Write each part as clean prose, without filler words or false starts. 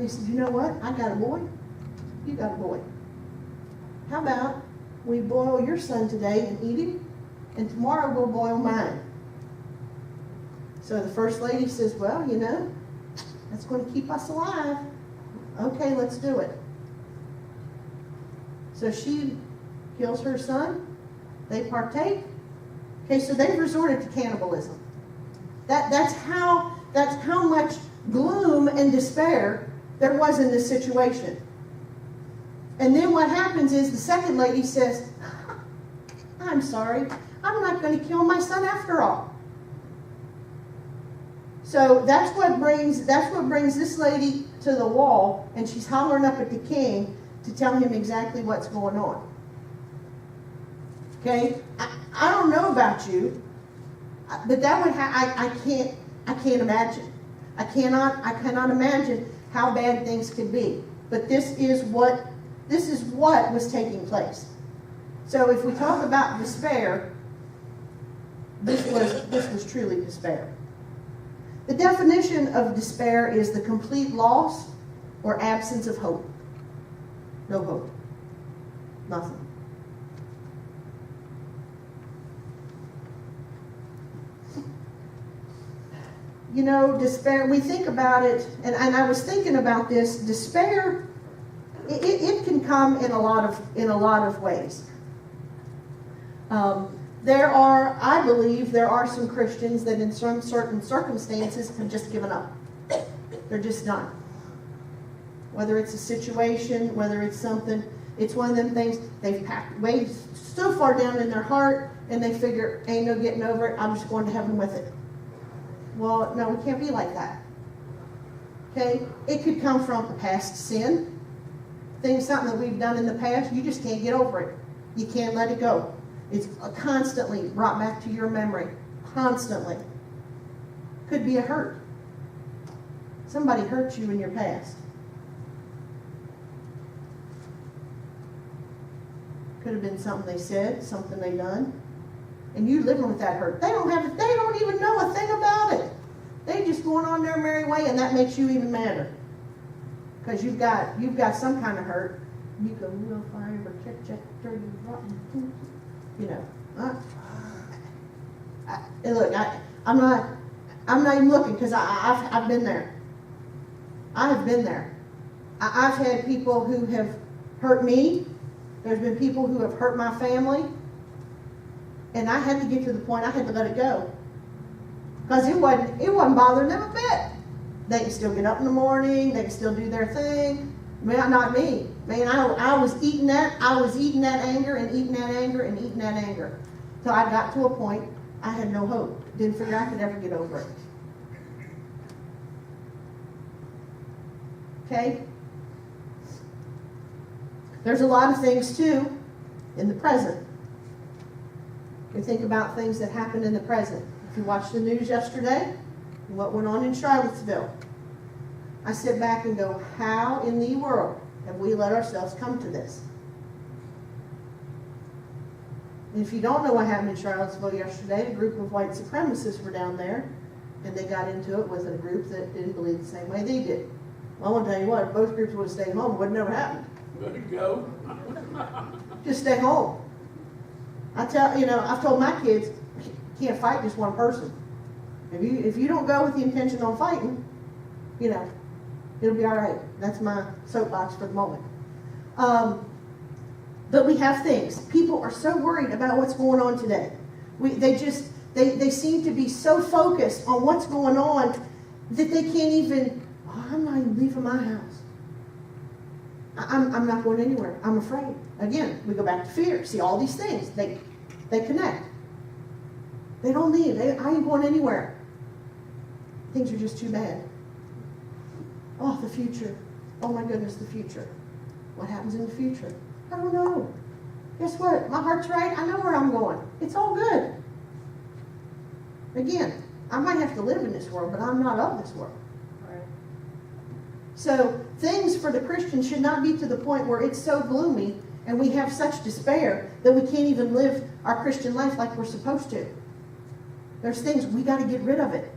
They said, you know what? I got a boy. You got a boy. How about we boil your son today and eat him, and tomorrow we'll boil mine. So the first lady says, well, you know, that's going to keep us alive. Okay, let's do it. So she kills her son. They partake. Okay, so they've resorted to cannibalism. That's how much gloom and despair there was in this situation. And then what happens is the second lady says, I'm sorry, I'm not going to kill my son after all. So that's what brings this lady to the wall, and she's hollering up at the king to tell him exactly what's going on. Okay, I don't know about you, but that would I can't imagine. I cannot imagine how bad things could be. But this is what was taking place. So if we talk about despair, this was truly despair. The definition of despair is the complete loss or absence of hope. No hope. Nothing. You know, despair, we think about it, and I was thinking about this, despair, it can come in a lot of ways. I believe there are some Christians that in some certain circumstances have just given up. They're just done. Whether it's a situation, whether it's something, it's one of them things they've packed way so far down in their heart, and they figure, ain't no getting over it, I'm just going to heaven with it. Well, no, we can't be like that. Okay? It could come from a past sin. Something that we've done in the past, you just can't get over it. You can't let it go. It's constantly brought back to your memory. Constantly. Could be a hurt. Somebody hurt you in your past. Could have been something they said, something they done. And you living with that hurt. They don't even know a thing about it. They just going on their merry way, and that makes you even madder. Because you've got some kind of hurt. You go, real fire, check, dirty, rotten. You know. Look, I'm not even looking, because I've been there. I have been there. I've had people who have hurt me. There's been people who have hurt my family. And I had to get to the point I had to let it go. Because it wasn't bothering them a bit. They can still get up in the morning, they can still do their thing. Man, not me. Man, I was eating that anger and eating that anger and eating that anger. So I got to a point I had no hope. Didn't figure I could ever get over it. Okay? There's a lot of things too in the present. You think about things that happened in the present. If you watched the news yesterday, what went on in Charlottesville, I sit back and go, how in the world have we let ourselves come to this? And if you don't know what happened in Charlottesville yesterday, a group of white supremacists were down there, and they got into it with a group that didn't believe the same way they did. Well, I want to tell you what, if both groups would have stayed home, it would have never happened. There you go. Just stay home. I've told my kids, you can't fight just one person. If you don't go with the intention on fighting, it'll be all right. That's my soapbox for the moment. But we have things. People are so worried about what's going on today. They seem to be so focused on what's going on that they can't even, I'm not even leaving my house. I'm not going anywhere. I'm afraid. Again, we go back to fear. See, all these things, they connect. They don't leave. I ain't going anywhere. Things are just too bad. Oh, the future. Oh my goodness, the future. What happens in the future? I don't know. Guess what? My heart's right. I know where I'm going. It's all good. Again, I might have to live in this world, but I'm not of this world. So things for the Christian should not be to the point where it's so gloomy and we have such despair that we can't even live our Christian life like we're supposed to. There's things we got to get rid of it.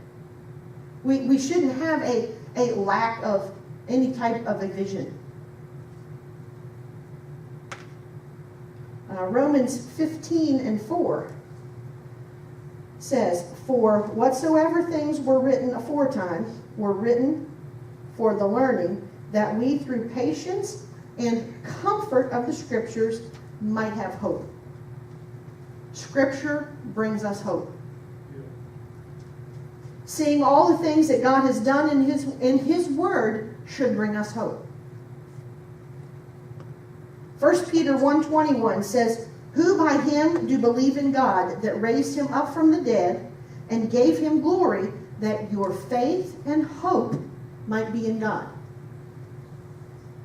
We shouldn't have a lack of any type of a vision. Romans 15:4 says, "For whatsoever things were written aforetime were written for the learning, that we through patience and comfort of the Scriptures might have hope." Scripture brings us hope. Seeing all the things that God has done in His Word should bring us hope. 1 Peter 1:21 says, "Who by Him do believe in God, that raised Him up from the dead, and gave Him glory, that your faith and hope might be in God."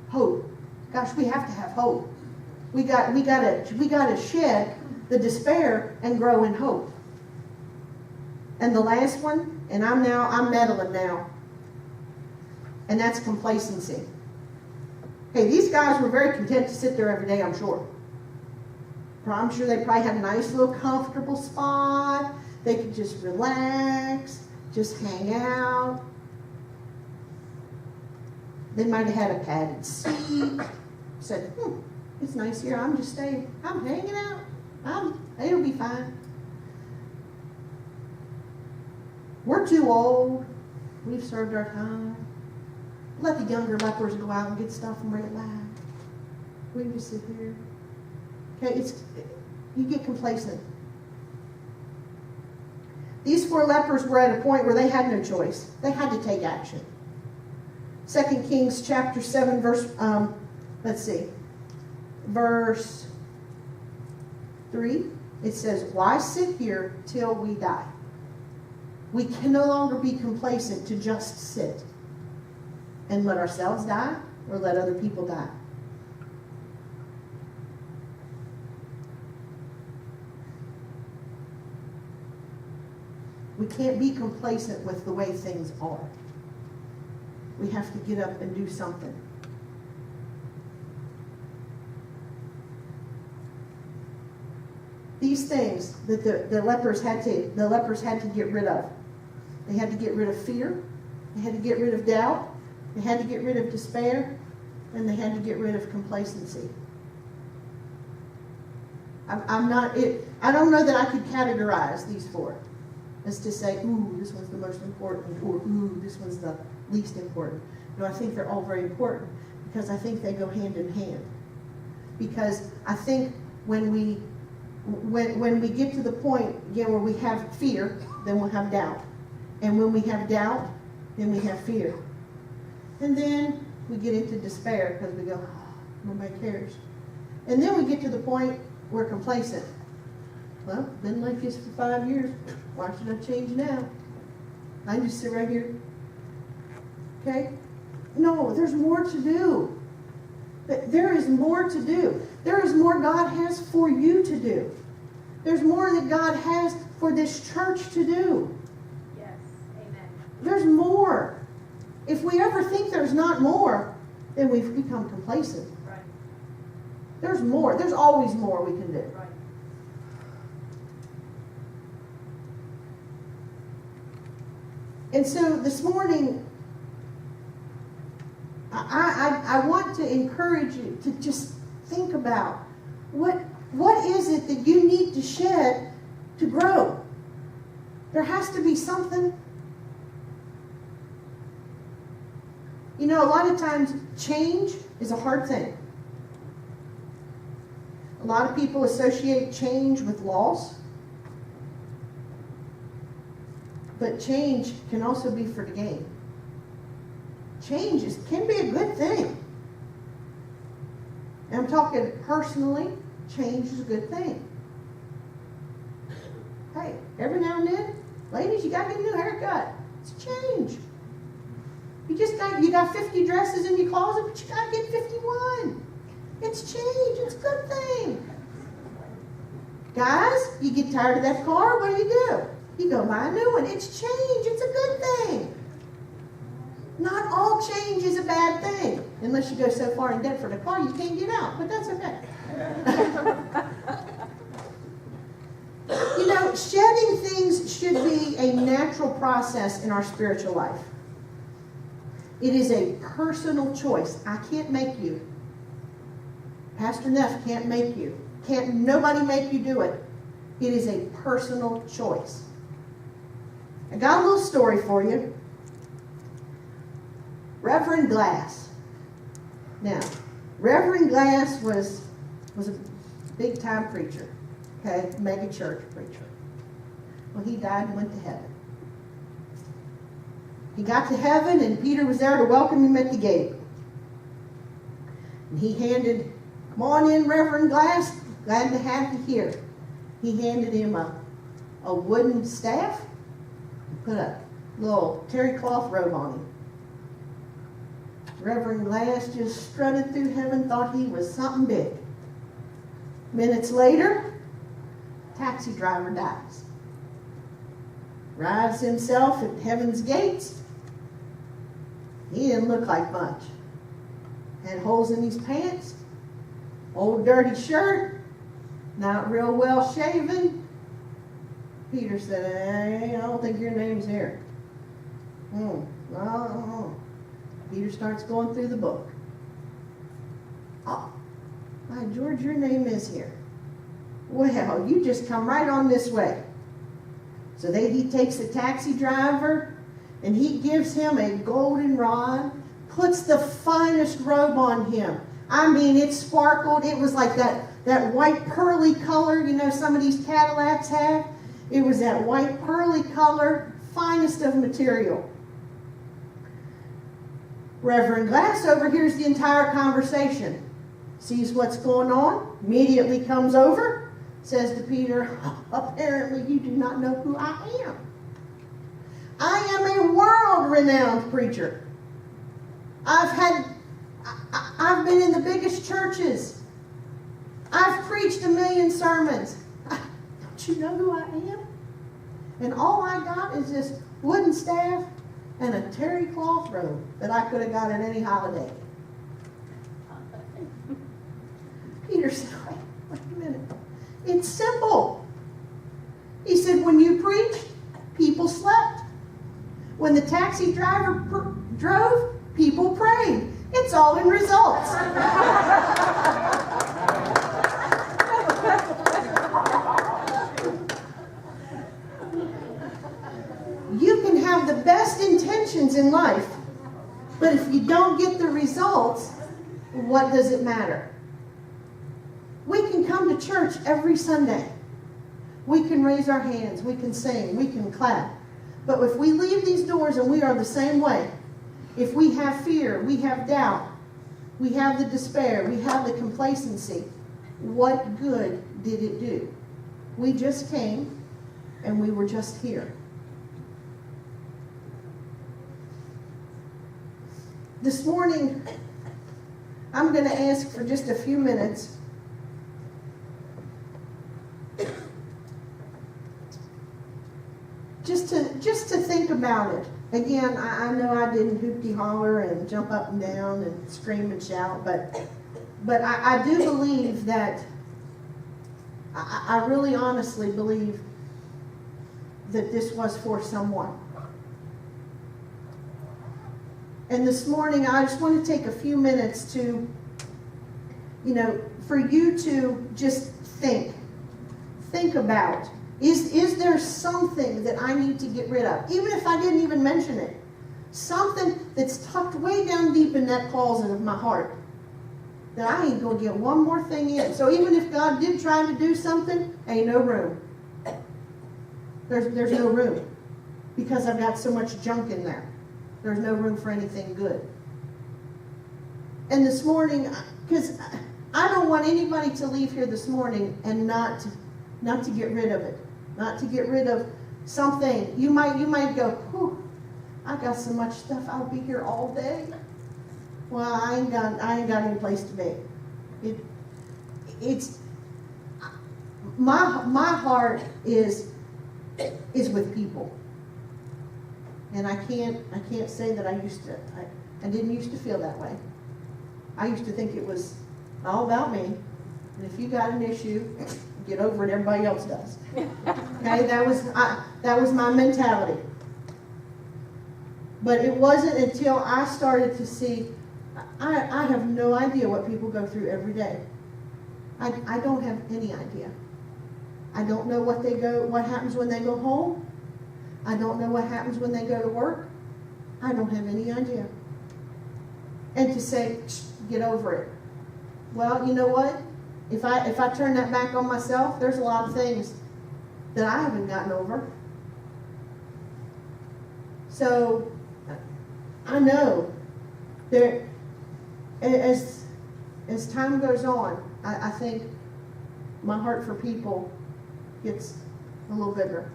Hope. Gosh, we have to have hope. We got to shed the despair and grow in hope. And the last one, and I'm meddling now, and that's complacency. Hey, these guys were very content to sit there every day, I'm sure. I'm sure they probably had a nice little comfortable spot. They could just relax, just hang out. They might have had a padded seat. Said, it's nice here. I'm just staying. I'm hanging out. It'll be fine. We're too old. We've served our time. Let the younger lepers go out and get stuff and bring it back. We just sit here. Okay, you get complacent. These 4 lepers were at a point where they had no choice. They had to take action. 2 Kings chapter 7, verse 3. It says, "Why sit here till we die?" We can no longer be complacent to just sit and let ourselves die or let other people die. We can't be complacent with the way things are. We have to get up and do something. These things that the lepers had to get rid of. They had to get rid of fear. They had to get rid of doubt. They had to get rid of despair. And they had to get rid of complacency. I don't know that I could categorize these 4 as to say, ooh, this one's the most important, or ooh, this one's the least important. No, I think they're all very important because I think they go hand in hand. Because I think when we get to the point again where we have fear, then we'll have doubt. And when we have doubt, then we have fear. And then we get into despair because we go, oh, nobody cares. And then we get to the point we're complacent. Well, been like this for 5 years. Why should I change now? I can just sit right here. Okay? No, there's more to do. There is more to do. There is more God has for you to do. There's more that God has for this church to do. Yes. Amen. There's more. If we ever think there's not more, then we've become complacent. Right. There's more. There's always more we can do. Right. And so this morning, I want to encourage you to just think about what is it that you need to shed to grow. There has to be something. You know, a lot of times change is a hard thing. A lot of people associate change with loss. But change can also be for the gain. Change can be a good thing. And I'm talking personally, change is a good thing. Hey, every now and then, ladies, you got to get a new haircut. It's change. You got 50 dresses in your closet, but you got to get 51. It's change. It's a good thing. Guys, you get tired of that car, what do? You go buy a new one. It's change. It's a good thing. Not all change is a bad thing. Unless you go so far in debt for the car you can't get out. But that's okay. You know, shedding things should be a natural process in our spiritual life. It is a personal choice. I can't make you. Pastor Neff can't make you. Can't nobody make you do it. It is a personal choice. I got a little story for you. Reverend Glass. Now, Reverend Glass was a big time preacher. Okay, mega church preacher. Well, he died and went to heaven. He got to heaven, and Peter was there to welcome him at the gate. And he handed, "Come on in, Reverend Glass. Glad to have you here." He handed him a wooden staff and put a little terry cloth robe on him. Reverend Glass just strutted through heaven, thought he was something big. Minutes later, taxi driver dies. Arrives himself at heaven's gates. He didn't look like much. Had holes in his pants, old dirty shirt, not real well shaven. Peter said, "Hey, I don't think your name's here." Well, Peter starts going through the book. "Oh, my George, your name is here. Well, you just come right on this way." So he takes the taxi driver, and he gives him a golden rod, puts the finest robe on him. I mean, it sparkled. It was like that white pearly color, you know, some of these Cadillacs have. It was that white pearly color, finest of material. Reverend Glass overhears the entire conversation, sees what's going on, immediately comes over, says to Peter, "Apparently you do not know who I am. I am a world-renowned preacher. I've been in the biggest churches. I've preached 1,000,000 sermons. Don't you know who I am? And all I got is this wooden staff and a terry cloth robe that I could have got at any holiday." Peter said, wait a minute. It's simple. He said, when you preached, people slept. When the taxi driver drove, people prayed. It's all in results. You can have the best intentions in life, but if you don't get the results, what does it matter? We can come to church every Sunday. We can raise our hands, we can sing, we can clap. But if we leave these doors and we are the same way, if we have fear, we have doubt, we have the despair, we have the complacency, what good did it do? We just came and we were just here. This morning, I'm going to ask for just a few minutes just to think about it. Again, I know I didn't hoopty holler and jump up and down and scream and shout, but I do believe that, I really honestly believe that this was for someone. And this morning, I just want to take a few minutes to, for you to just think about, is there something that I need to get rid of? Even if I didn't even mention it. Something that's tucked way down deep in that closet of my heart that I ain't going to get one more thing in. So even if God did try to do something, ain't no room. There's no room because I've got so much junk in there. There's no room for anything good. And this morning, because I don't want anybody to leave here this morning and not to get rid of it. Not to get rid of something. You might go, whew, I got so much stuff, I'll be here all day. Well, I ain't got any place to be. It's my heart is with people. And I can't say that I didn't used to feel that way. I used to think it was all about me. And if you got an issue, get over it, everybody else does. Okay, that was my mentality. But it wasn't until I started to see, I have no idea what people go through every day. I don't have any idea. I don't know what happens when they go home. I don't know what happens when they go to work. I don't have any idea. And to say, get over it. Well, you know what? If I turn that back on myself, there's a lot of things that I haven't gotten over. So I know there, as time goes on, I think my heart for people gets a little bigger.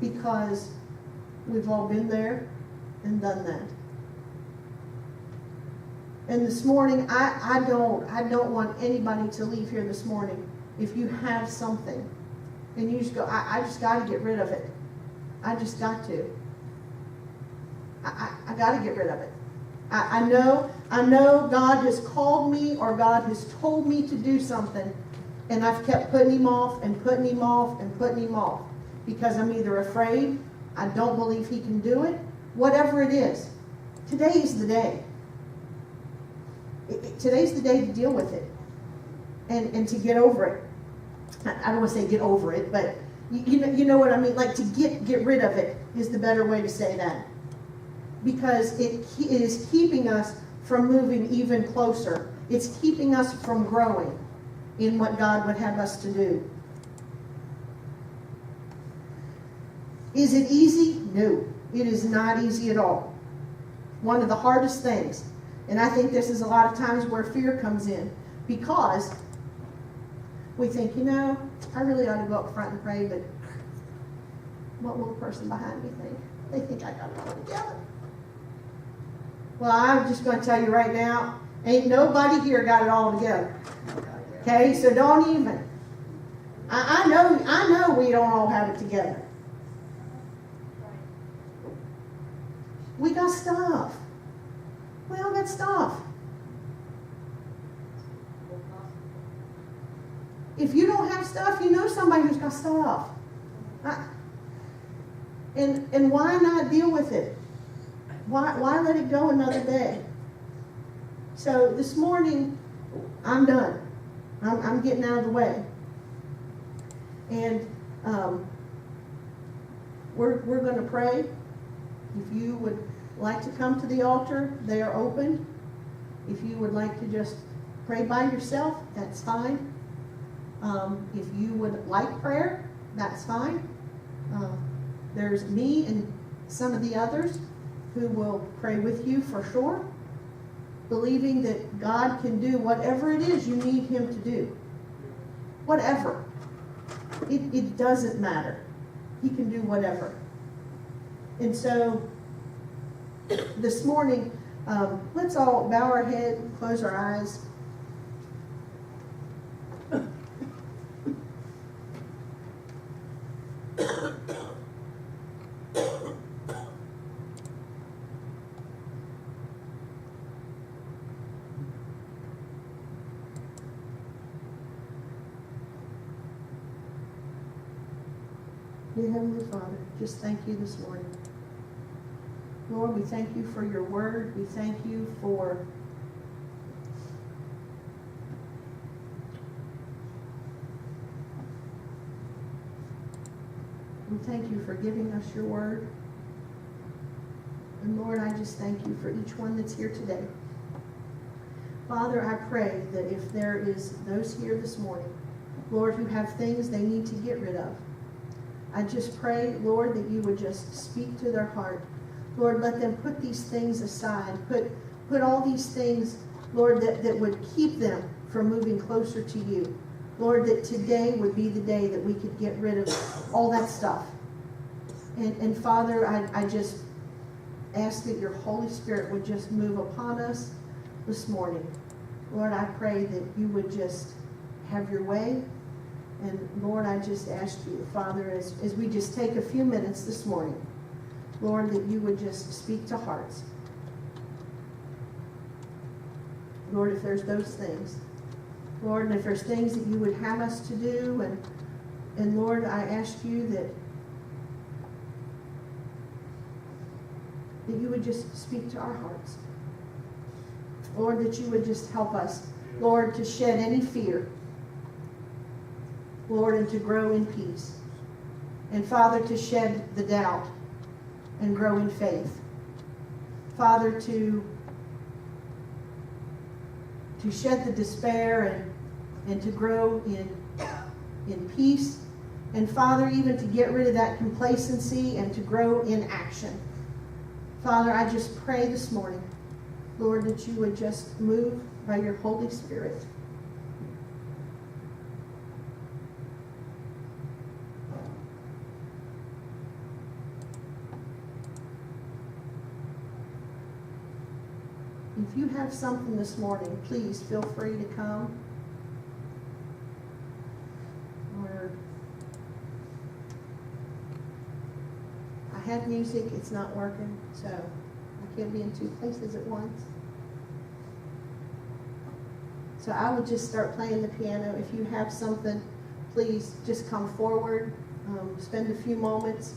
Because we've all been there and done that. And this morning, I don't want anybody to leave here this morning if you have something and you just go, I just got to get rid of it. I just got to. I got to get rid of it. I know God has called me or God has told me to do something, and I've kept putting him off and putting him off and putting him off because I'm either afraid, I don't believe he can do it, whatever it is. Today is the day. Today's the day to deal with it and to get over it. I don't want to say get over it, but you know what I mean? Like to get rid of it is the better way to say that. Because it is keeping us from moving even closer. It's keeping us from growing in what God would have us to do. Is it easy? No, it is not easy at all. One of the hardest things. And I think this is a lot of times where fear comes in. Because we think, I really ought to go up front and pray, but what will the person behind me think? They think I got it all together. Well, I'm just going to tell you right now, ain't nobody here got it all together. Okay, so don't even. I know we don't all have it together. We got stuff. We all got stuff. If you don't have stuff, you know somebody who's got stuff. And why not deal with it? Why let it go another day? So this morning, I'm done. I'm getting out of the way. And we're going to pray. If you would like to come to the altar, they are open. If you would like to just pray by yourself, that's fine. If you would like prayer, that's fine. There's me and some of the others who will pray with you for sure, believing that God can do whatever it is you need him to do. Whatever. It doesn't matter. He can do whatever. And so, this morning, let's all bow our head, close our eyes. Dear Heavenly Father, just thank you this morning. Lord, we thank you for your word. We thank you for giving us your word. And Lord, I just thank you for each one that's here today. Father, I pray that if there is those here this morning, Lord, who have things they need to get rid of, I just pray, Lord, that you would just speak to their heart. Lord, let them put these things aside. Put all these things, Lord, that would keep them from moving closer to you. Lord, that today would be the day that we could get rid of all that stuff. And Father, I just ask that your Holy Spirit would just move upon us this morning. Lord, I pray that you would just have your way. And Lord, I just ask you, Father, as we just take a few minutes this morning, Lord, that you would just speak to hearts. Lord, if there's those things, Lord, and if there's things that you would have us to do, and Lord, I ask you that that you would just speak to our hearts. Lord, that you would just help us, Lord, to shed any fear, Lord, and to grow in peace. And Father, to shed the doubt and grow in faith. Father, to shed the despair and to grow in peace. And Father, even to get rid of that complacency and to grow in action. Father, I just pray this morning, Lord, that you would just move by your Holy Spirit. If you have something this morning, please feel free to come. I have music, it's not working, so I can't be in two places at once. So I would just start playing the piano. If you have something, please just come forward, spend a few moments.